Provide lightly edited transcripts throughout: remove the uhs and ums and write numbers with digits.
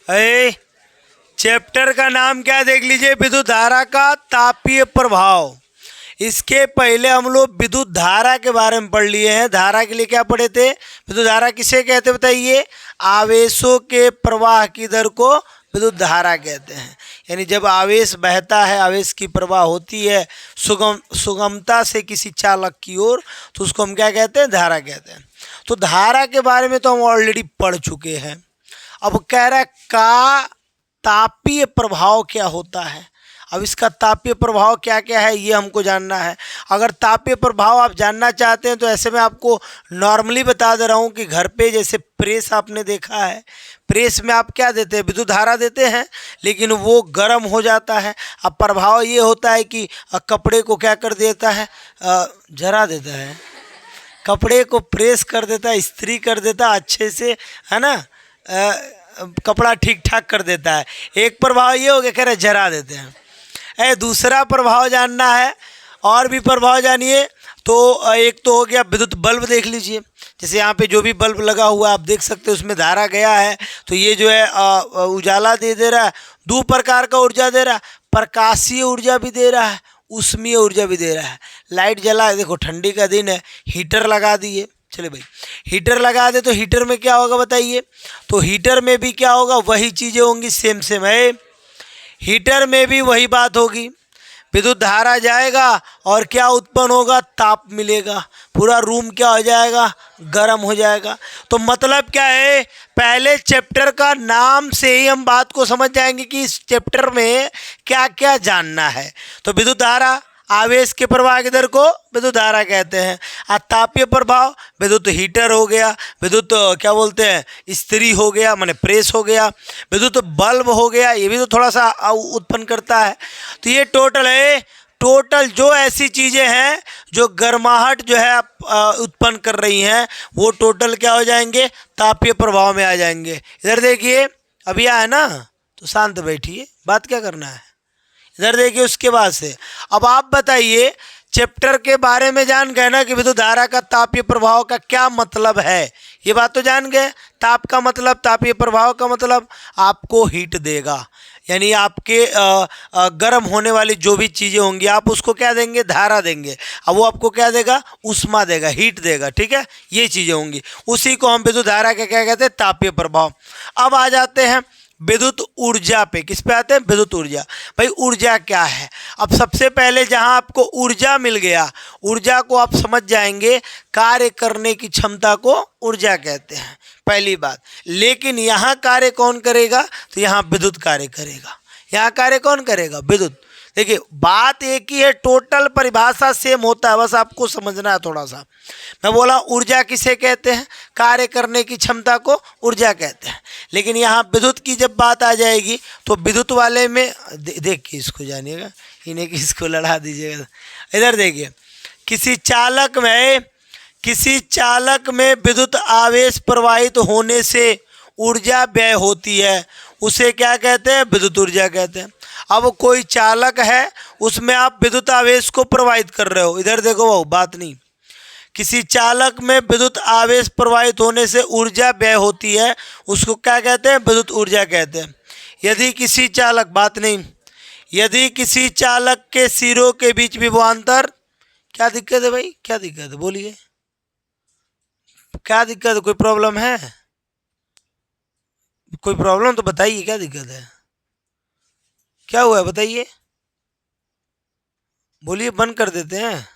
अरे चैप्टर का नाम क्या देख लीजिए, विद्युत धारा का तापीय प्रभाव। इसके पहले हम लोग विद्युत धारा के बारे में पढ़ लिए हैं। धारा के लिए क्या पढ़े थे? विद्युत धारा किसे कहते बताइए? आवेशों के प्रवाह की दर को विद्युत धारा कहते हैं। यानी जब आवेश बहता है, आवेश की प्रवाह होती है सुगमता से किसी चालक की ओर, तो उसको हम क्या कहते हैं? धारा कहते हैं। तो धारा के बारे में तो हम ऑलरेडी पढ़ चुके हैं। अब कह रहा है का तापीय प्रभाव क्या होता है। अब इसका तापीय प्रभाव क्या क्या है ये हमको जानना है। अगर तापीय प्रभाव आप जानना चाहते हैं तो ऐसे में आपको नॉर्मली बता दे रहा हूँ कि घर पे जैसे प्रेस आपने देखा है, प्रेस में आप क्या देते हैं? विद्युत धारा देते हैं, लेकिन वो गर्म हो जाता है। अब प्रभाव ये होता है कि कपड़े को क्या कर देता है? जला देता है। कपड़े को प्रेस कर देता है, इस्त्री कर देता है अच्छे से, है ना, कपड़ा ठीक ठाक कर देता है। एक प्रभाव ये हो गया, कह रहे जला देते हैं। दूसरा प्रभाव जानना है, और भी प्रभाव जानिए। तो एक तो हो गया विद्युत बल्ब, देख लीजिए। जैसे यहाँ पे जो भी बल्ब लगा हुआ है आप देख सकते हैं, उसमें धारा गया है तो ये जो है उजाला दे रहा है। दो प्रकार का ऊर्जा दे रहा है, प्रकाशीय ऊर्जा भी दे रहा है, उष्मीय ऊर्जा भी दे रहा है। लाइट जला है, देखो ठंडी का दिन है, हीटर लगा दिए। चले भाई, हीटर लगा दे तो हीटर में क्या होगा बताइए? तो हीटर में भी क्या होगा? वही चीज़ें होंगी, सेम सेम है। हीटर में भी वही बात होगी। विद्युत धारा जाएगा और क्या उत्पन्न होगा? ताप मिलेगा। पूरा रूम क्या हो जाएगा? गर्म हो जाएगा। तो मतलब क्या है? पहले चैप्टर का नाम से ही हम बात को समझ जाएंगे कि इस चैप्टर में क्या क्या जानना है। तो विद्युत धारा, आवेश के प्रवाह की दर को विद्युत धारा कहते हैं। और तापीय प्रभाव, विद्युत हीटर हो गया, विद्युत क्या बोलते हैं, इस्त्री हो गया, माने प्रेस हो गया, विद्युत बल्ब हो गया, ये भी तो थोड़ा सा उत्पन्न करता है। तो ये टोटल है, टोटल जो ऐसी चीज़ें हैं जो गर्माहट जो है उत्पन्न कर रही हैं, वो टोटल क्या हो जाएंगे? तापीय प्रभाव में आ जाएंगे। इधर देखिए, अभी आया ना, तो शांत बैठिए, बात क्या करना है। इधर देखिए, उसके बाद से अब आप बताइए, चैप्टर के बारे में जान गए ना कि विद्युत धारा का तापीय प्रभाव का क्या मतलब है। ये बात तो जान गए। ताप का मतलब, तापीय प्रभाव का मतलब आपको हीट देगा। यानी आपके गर्म होने वाली जो भी चीज़ें होंगी आप उसको क्या देंगे? धारा देंगे। अब वो आपको क्या देगा? उष्मा देगा, हीट देगा। ठीक है, ये चीज़ें होंगी, उसी को हम विद्युत धारा का क्या कहते हैं? तापीय प्रभाव। अब आ जाते हैं विद्युत ऊर्जा पे। किस पे आते हैं? विद्युत ऊर्जा। भाई ऊर्जा क्या है? अब सबसे पहले जहां आपको ऊर्जा मिल गया, ऊर्जा को आप समझ जाएंगे, कार्य करने की क्षमता को ऊर्जा कहते हैं, पहली बात। लेकिन यहाँ कार्य कौन करेगा? तो यहाँ विद्युत कार्य करेगा। यहाँ कार्य कौन करेगा? विद्युत। देखिए बात एक ही है, टोटल परिभाषा सेम होता है, बस आपको समझना है थोड़ा सा। मैं बोला ऊर्जा किसे कहते हैं? कार्य करने की क्षमता को ऊर्जा कहते हैं। लेकिन यहाँ विद्युत की जब बात आ जाएगी तो विद्युत वाले में देख के इसको जानिएगा, इन्हें किसको लड़ा दीजिएगा। इधर देखिए, किसी चालक में विद्युत आवेश प्रवाहित होने से ऊर्जा व्यय होती है, उसे क्या कहते हैं? विद्युत ऊर्जा कहते हैं। अब कोई चालक है, उसमें आप विद्युत आवेश को प्रवाहित कर रहे हो। इधर देखो, वो बात नहीं, किसी चालक में विद्युत आवेश प्रवाहित होने से ऊर्जा व्यय होती है, उसको क्या कहते हैं? विद्युत ऊर्जा कहते हैं। यदि किसी चालक, बात नहीं, यदि किसी चालक के सिरों के बीच विभवांतर, क्या दिक्कत है भाई? क्या दिक्कत है? बोलिए, क्या दिक्कत है? कोई प्रॉब्लम है? कोई प्रॉब्लम तो बताइए, क्या दिक्कत है? क्या हुआ है बताइए, बोलिए, बंद कर देते हैं।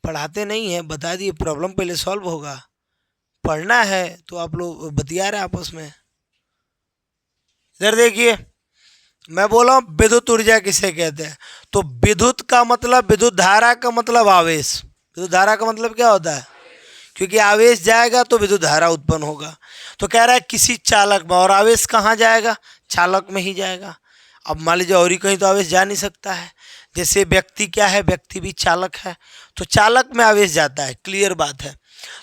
पढ़ाते नहीं है, बता दिए, प्रॉब्लम पहले सॉल्व होगा। पढ़ना है तो आप लोग बतिया रहे आपस में। इधर देखिए, मैं बोला हूँ विद्युत ऊर्जा किसे कहते हैं? तो विद्युत का मतलब, विद्युत धारा का मतलब आवेश। विद्युत धारा का मतलब क्या होता है? क्योंकि आवेश जाएगा तो विद्युत धारा उत्पन्न होगा। तो कह रहा है किसी चालक में, और आवेश कहाँ जाएगा? चालक में ही जाएगा। अब मान लीजिए और ही कहीं तो आवेश जा नहीं सकता है। जैसे व्यक्ति क्या है? व्यक्ति भी चालक है, तो चालक में आवेश जाता है, क्लियर बात है।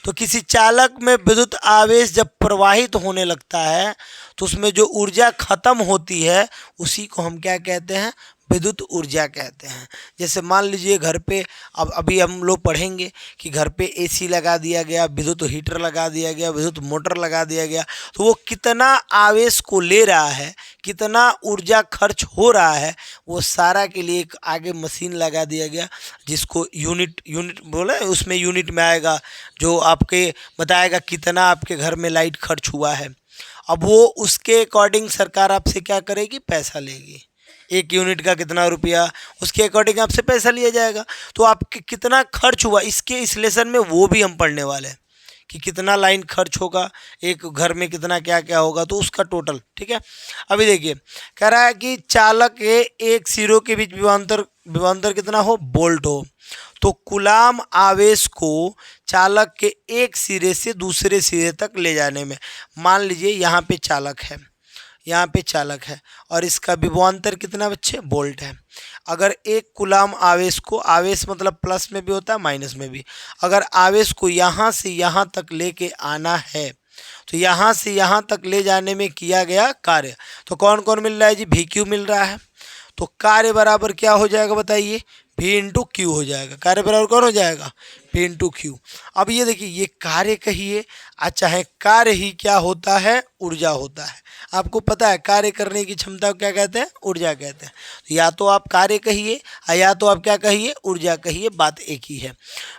तो किसी चालक में विद्युत आवेश जब प्रवाहित होने लगता है तो उसमें जो ऊर्जा खत्म होती है उसी को हम क्या कहते हैं? विद्युत ऊर्जा कहते हैं। जैसे मान लीजिए घर पे, अब अभी हम लोग पढ़ेंगे कि घर पे एसी लगा दिया गया, विद्युत हीटर लगा दिया गया, विद्युत मोटर लगा दिया गया, तो वो कितना आवेश को ले रहा है, कितना ऊर्जा खर्च हो रहा है, वो सारा के लिए एक आगे मशीन लगा दिया गया जिसको यूनिट बोले, उसमें यूनिट में आएगा जो आपके बताएगा कितना आपके घर में लाइट खर्च हुआ है। अब वो उसके अकॉर्डिंग सरकार आपसे क्या करेगी, पैसा लेगी। एक यूनिट का कितना रुपया, उसके अकॉर्डिंग आपसे पैसा लिया जाएगा। तो आपके कितना खर्च हुआ, इसके इस लेसन में वो भी हम पढ़ने वाले हैं कि कितना लाइन खर्च होगा, एक घर में कितना क्या क्या होगा, तो उसका टोटल। ठीक है, अभी देखिए कह रहा है कि चालक के एक सिरों के बीच विभवांतर कितना हो, वोल्ट हो। तो कूलाम आवेश को चालक के एक सिरे से दूसरे सिरे तक ले जाने में, मान लीजिए यहाँ पे चालक है, यहाँ पे चालक है और इसका विभवांतर कितना बच्चे, वोल्ट है। अगर एक कूलाम आवेश को, आवेश मतलब प्लस में भी होता है माइनस में भी, अगर आवेश को यहाँ से यहाँ तक लेके आना है तो यहाँ से यहाँ तक ले जाने में किया गया कार्य, तो कौन कौन मिल रहा है जी, भी क्यू मिल रहा है। तो कार्य बराबर क्या हो जाएगा बताइए, भी इंटू क्यू हो जाएगा। कार्य बराबर कौन हो जाएगा, भी इंटू क्यू। अब ये देखिए, ये कार्य कहिए चाहे कार्य ही क्या होता है, ऊर्जा होता है। आपको पता है कार्य करने की क्षमता को क्या कहते हैं, ऊर्जा कहते हैं। तो या तो आप कार्य कहिए या तो आप क्या कहिए, ऊर्जा कहिए, बात एक ही है।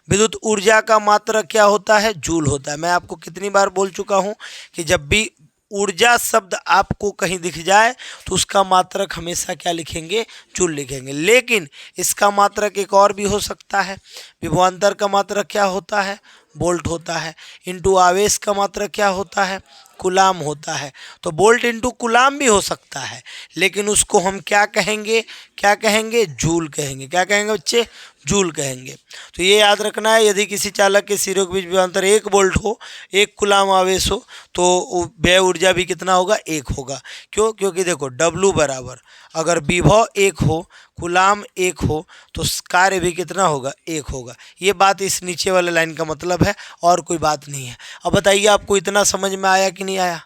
विद्युत ऊर्जा का मात्रक क्या होता है, जूल होता है। मैं आपको कितनी बार बोल चुका हूँ कि जब भी ऊर्जा शब्द आपको कहीं दिख जाए तो उसका मात्रक हमेशा क्या लिखेंगे, जूल लिखेंगे। लेकिन इसका मात्रक एक और भी हो सकता है, विभवांतर का मात्रक क्या होता है, वोल्ट होता है, इंटू आवेश का मात्रक क्या होता है, कूलाम होता है। तो वोल्ट इंटू कूलाम भी हो सकता है, लेकिन उसको हम क्या कहेंगे, क्या कहेंगे, जूल कहेंगे। क्या कहेंगे बच्चे, जूल कहेंगे। तो ये याद रखना है, यदि किसी चालक के सिरों के बीच विभवांतर 1 वोल्ट हो, 1 कूलाम आवेश हो, तो व्यय ऊर्जा भी कितना होगा, 1 होगा। क्यों, क्योंकि देखो W बराबर, अगर विभव 1 हो, कूलाम 1 हो, तो कार्य भी कितना होगा, 1 होगा। ये बात इस नीचे वाले लाइन का मतलब है, और कोई बात नहीं है। अब बताइए आपको इतना समझ में आया कि नहीं आया।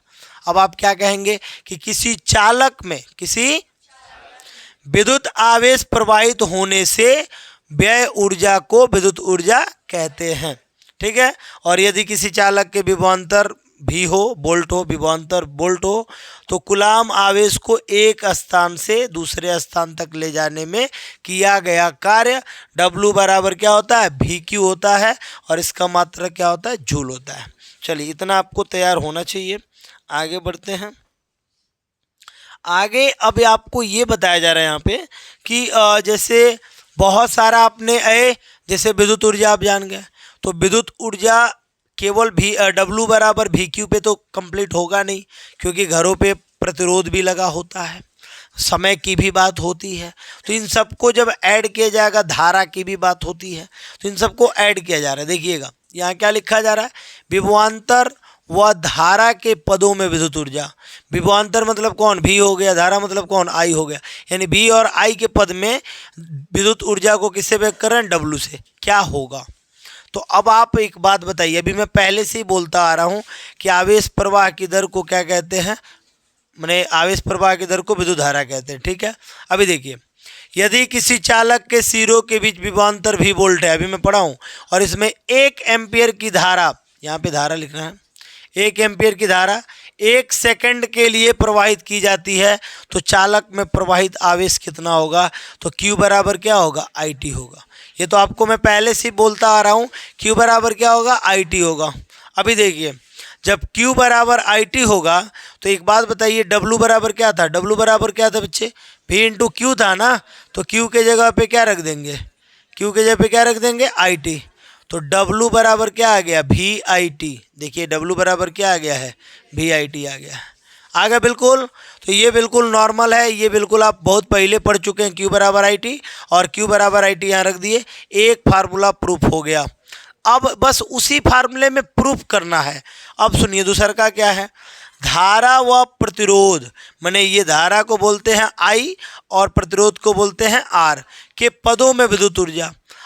अब आप क्या कहेंगे कि किसी चालक में, किसी विद्युत आवेश प्रवाहित होने से व्यय ऊर्जा को विद्युत ऊर्जा कहते हैं। ठीक है, और यदि किसी चालक के विभवांतर भी हो, वोल्ट हो, विभवांतर वोल्ट हो, तो कूलाम आवेश को एक स्थान से दूसरे स्थान तक ले जाने में किया गया कार्य W बराबर क्या होता है, भी क्यू होता है, और इसका मात्रक क्या होता है, जूल होता है। चलिए, इतना आपको तैयार होना चाहिए। आगे बढ़ते हैं। आगे अब आपको ये बताया जा रहा है यहाँ पे कि जैसे बहुत सारा आपने जैसे विद्युत ऊर्जा आप जान गए, तो विद्युत ऊर्जा केवल W बराबर भी क्यू पे तो कंप्लीट होगा नहीं, क्योंकि घरों पे प्रतिरोध भी लगा होता है, समय की भी बात होती है। तो इन सबको जब ऐड किया जाएगा, धारा की भी बात होती है, तो इन सबको ऐड किया जा रहा है। देखिएगा यहाँ क्या लिखा जा रहा है, विभवांतर व धारा के पदों में विद्युत ऊर्जा। विभवांतर मतलब कौन, भी हो गया, धारा मतलब कौन, आई हो गया। यानी भी और आई के पद में विद्युत ऊर्जा को किससे व्यक्त कर रहे हैं, W से। क्या होगा, तो अब आप एक बात बताइए, अभी मैं पहले से ही बोलता आ रहा हूँ कि आवेश प्रवाह की दर को क्या कहते हैं, मैंने आवेश प्रवाह की दर को विद्युत धारा कहते हैं। ठीक है, अभी देखिए, यदि किसी चालक के सिरों के बीच विभवांतर भी वोल्ट है, अभी मैं पढ़ा हूँ, और इसमें 1 एम्पियर की धारा, यहाँ पे धारा लिखना है, 1 एम्पियर की धारा 1 सेकंड के लिए प्रवाहित की जाती है, तो चालक में प्रवाहित आवेश कितना होगा, तो Q बराबर क्या होगा, IT होगा। ये तो आपको मैं पहले से बोलता आ रहा हूँ, Q बराबर क्या होगा, IT होगा। अभी देखिए, जब Q बराबर IT होगा तो एक बात बताइए, W बराबर क्या था, W बराबर क्या था बच्चे, V इंटू क्यू था ना, तो Q के जगह पे क्या रख देंगे, Q के जगह पे क्या रख देंगे, IT। तो W बराबर क्या आ गया, VIT। देखिए W बराबर क्या आ गया है, VIT आ गया, आ गया बिल्कुल। तो ये बिल्कुल नॉर्मल है, ये बिल्कुल आप बहुत पहले पढ़ चुके हैं, Q बराबर IT, और Q बराबर IT यहाँ रख दिए, एक फार्मूला प्रूफ हो गया। अब बस उसी फार्मूले में प्रूफ करना है। अब सुनिए दूसरा का क्या है, धारा व प्रतिरोध, माने ये धारा को बोलते हैं I और प्रतिरोध को बोलते हैं R के पदों में विद्युत ऊर्जा।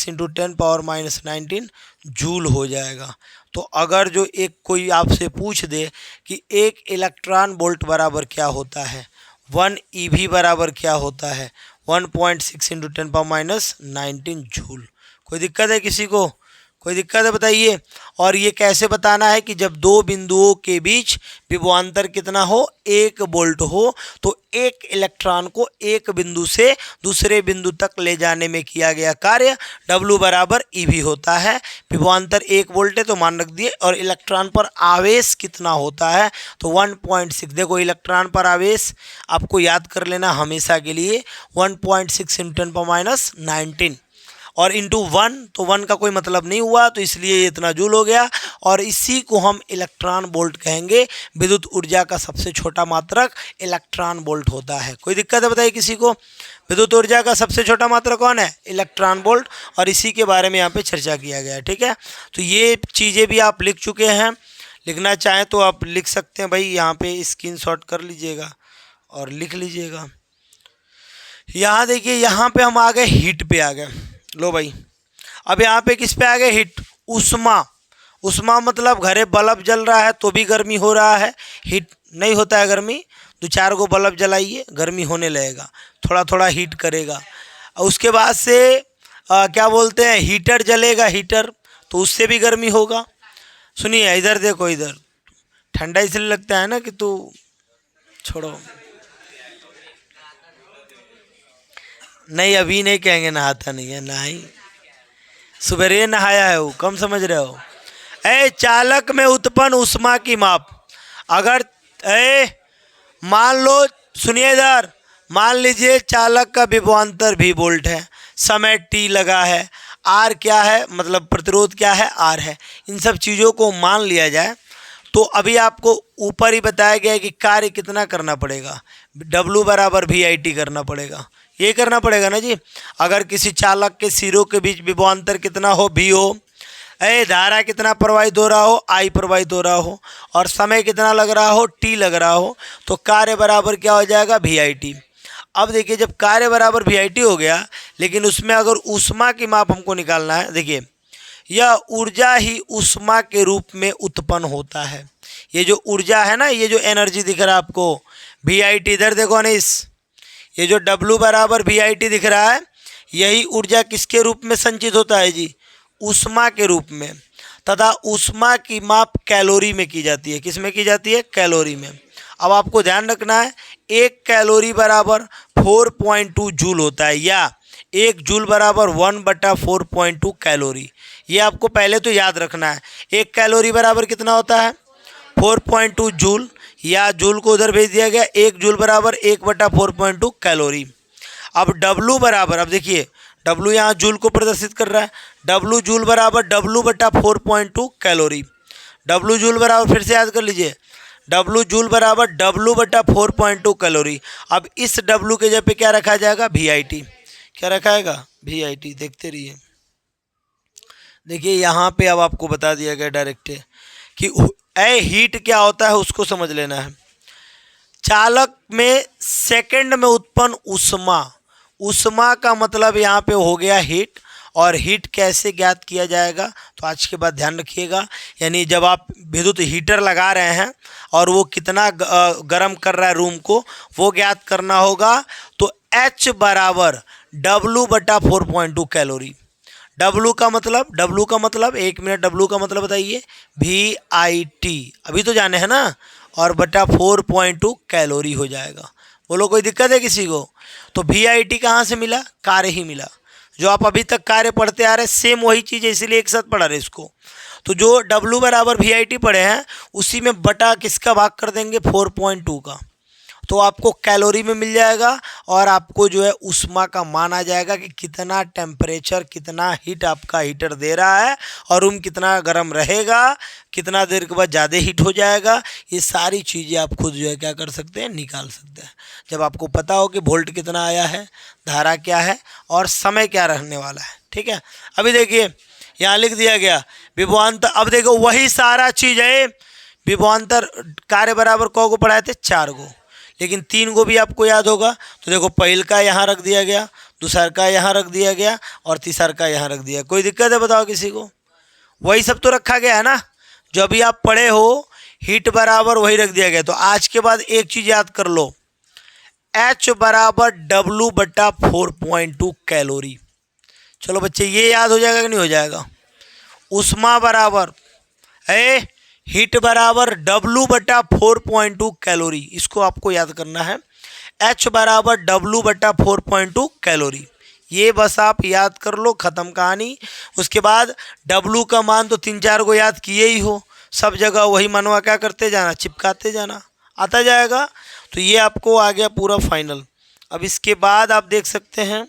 6×10⁻⁹ जूल हो जाएगा। तो अगर जो एक कोई आपसे पूछ दे कि 1 इलेक्ट्रॉन वोल्ट बराबर क्या होता है, 1 EV बराबर क्या होता है, 1.6 इंटू 10⁻⁻19 जूल। कोई दिक्कत है किसी को? कोई दिक्कत है बताइए। और ये कैसे बताना है कि जब दो बिंदुओं के बीच विभवांतर कितना हो, 1 वोल्ट हो, तो एक इलेक्ट्रॉन को एक बिंदु से दूसरे बिंदु तक ले जाने में किया गया कार्य W बराबर EV होता है। विभवांतर 1 वोल्ट है तो मान रख दिए, और इलेक्ट्रॉन पर आवेश कितना होता है तो 1.6। देखो इलेक्ट्रॉन पर आवेश आपको याद कर लेना हमेशा के लिए 1.6 इंटू 10⁻⁹ और इंटू 1, तो 1 का कोई मतलब नहीं हुआ तो इसलिए ये इतना जूल हो गया, और इसी को हम इलेक्ट्रॉन वोल्ट कहेंगे। विद्युत ऊर्जा का सबसे छोटा मात्रक इलेक्ट्रॉन वोल्ट होता है। कोई दिक्कत है बताइए किसी को? विद्युत ऊर्जा का सबसे छोटा मात्रक कौन है? इलेक्ट्रॉन वोल्ट, और इसी के बारे में यहाँ पे चर्चा किया गया है। ठीक है, तो ये चीज़ें भी आप लिख चुके हैं। लिखना चाहें तो आप लिख सकते हैं भाई, यहाँ पे स्क्रीनशॉट कर लीजिएगा और लिख लीजिएगा। यहाँ देखिए, यहाँ पे हम आ गए हीट पे आ गए। लो भाई, अब यहाँ पे किस पे आ गए? हीट, उष्मा। उष्मा मतलब घरे बल्ब जल रहा है तो भी गर्मी हो रहा है, हीट नहीं होता है गर्मी। 2-4 गो बल्ब जलाइए, गर्मी होने लगेगा, थोड़ा थोड़ा हीट करेगा। उसके बाद से क्या बोलते हैं, हीटर जलेगा, हीटर, तो उससे भी गर्मी होगा। सुनिए इधर देखो, इधर ठंडा इसलिए लगता है ना कि तू छोड़ो, नहीं अभी नहीं कहेंगे, नहाता नहीं है, नहीं सुबह नहाया है वो, कम समझ रहे हो। चालक में उत्पन्न उष्मा की माप, अगर मान लो, सुनिए इधर, मान लीजिए चालक का विभवांतर भी वोल्ट है, समय t लगा है, r क्या है, मतलब प्रतिरोध क्या है, r है। इन सब चीज़ों को मान लिया जाए तो अभी आपको ऊपर ही बताया गया है कि कार्य कितना करना पड़ेगा, W बराबर VIT करना पड़ेगा, ये करना पड़ेगा ना जी। अगर किसी चालक के सिरों के बीच विभवांतर कितना हो, V हो, धारा कितना प्रवाहित हो रहा हो, I प्रवाहित हो रहा हो, और समय कितना लग रहा हो, T लग रहा हो, तो कार्य बराबर क्या हो जाएगा, VIT। अब देखिए, जब कार्य बराबर VIT हो गया, लेकिन उसमें अगर ऊष्मा की माप हमको निकालना है, देखिए यह ऊर्जा ही ऊष्मा के रूप में उत्पन्न होता है। ये जो ऊर्जा है ना, ये जो एनर्जी दिख रहा है आपको, VIT, इधर देखो अनीस, ये जो W बराबर VIT दिख रहा है, यही ऊर्जा किसके रूप में संचित होता है जी, ऊष्मा के रूप में, तथा ऊष्मा की माप कैलोरी में की जाती है। किस में की जाती है? कैलोरी में। अब आपको ध्यान रखना है, 1 कैलोरी बराबर 4.2 जूल होता है, या 1 जूल बराबर 1/4.2 कैलोरी। ये आपको पहले तो याद रखना है। 1 कैलोरी बराबर कितना होता है? 4.2 जूल, या जूल को उधर भेज दिया गया, 1 जूल बराबर 1/4.2 कैलोरी। अब W बराबर, अब देखिए W यहाँ जूल को प्रदर्शित कर रहा है, W जूल बराबर W/4.2 कैलोरी। W जूल बराबर, फिर से याद कर लीजिए, W जूल बराबर W/4.2 कैलोरी। अब इस W के जगह पे क्या रखा जाएगा? VIT। क्या रखाएगा? VIT। देखते रहिए, देखिए यहाँ पे अब आपको बता दिया गया डायरेक्ट कि हीट क्या होता है, उसको समझ लेना है। चालक में सेकंड में उत्पन्न उष्मा, उष्मा का मतलब यहाँ पे हो गया हीट। और हीट कैसे ज्ञात किया जाएगा, तो आज के बाद ध्यान रखिएगा, यानी जब आप विद्युत हीटर लगा रहे हैं और वो कितना गर्म कर रहा है रूम को, वो ज्ञात करना होगा। तो H बराबर W/4.2 कैलोरी। W का मतलब 1 मिनट, W का मतलब बताइए, VIT, अभी तो जाने हैं ना, और बटा 4.2 कैलोरी हो जाएगा। बोलो कोई दिक्कत है किसी को? तो VIT कहाँ से मिला? कार्य ही मिला, जो आप अभी तक कार्य पढ़ते आ रहे, सेम वही चीज़ है, इसीलिए एक साथ पढ़ा रहे इसको। तो जो W बराबर VIT पढ़े हैं, उसी में बटा किसका भाग कर देंगे? 4.2 का, तो आपको कैलोरी में मिल जाएगा, और आपको जो है उष्मा का मान आ जाएगा कि कितना टेम्परेचर, कितना हीट आपका हीटर दे रहा है, और रूम कितना गर्म रहेगा, कितना देर के बाद ज़्यादा हीट हो जाएगा। ये सारी चीज़ें आप खुद जो है क्या कर सकते हैं? निकाल सकते हैं, जब आपको पता हो कि वोल्ट कितना आया है, धारा क्या है, और समय क्या रहने वाला है। ठीक है, अभी देखिए यहाँ लिख दिया गया विभवांतर। अब देखो वही सारा चीज़ है, विभवांतर कार्य बराबर को पढ़ाए थे? 4 गो, लेकिन 3 गो भी आपको याद होगा। तो देखो पहिल का यहाँ रख दिया गया, दूसर का यहाँ रख दिया गया, और तीसर का यहाँ रख दिया। कोई दिक्कत है बताओ किसी को? वही सब तो रखा गया है ना, जो अभी आप पढ़े हो, हीट बराबर वही रख दिया गया। तो आज के बाद एक चीज़ याद कर लो, H बराबर W/4.2 कैलोरी। चलो बच्चे ये याद हो जाएगा कि नहीं हो जाएगा। उष्मा बराबर हीट बराबर W/4.2 कैलोरी, इसको आपको याद करना है। H बराबर W/4.2 कैलोरी, ये बस आप याद कर लो, ख़त्म कहानी। उसके बाद W का मान तो 3-4 को याद किए ही हो, सब जगह वही मनवा क्या करते जाना, चिपकाते जाना, आता जाएगा। तो ये आपको आ गया पूरा फाइनल। अब इसके बाद आप देख सकते हैं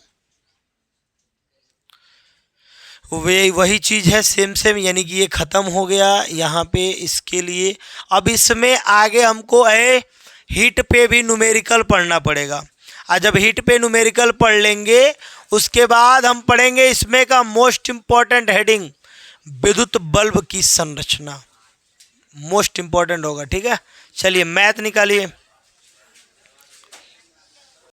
वही चीज़ है सेम, यानी कि ये ख़त्म हो गया यहाँ पे इसके लिए। अब इसमें आगे हमको हीट पे भी न्यूमेरिकल पढ़ना पड़ेगा। और जब हीट पे न्यूमेरिकल पढ़ लेंगे उसके बाद हम पढ़ेंगे इसमें का मोस्ट इम्पॉर्टेंट हेडिंग, विद्युत बल्ब की संरचना, मोस्ट इम्पॉर्टेंट होगा। ठीक है, चलिए मैथ निकालिए।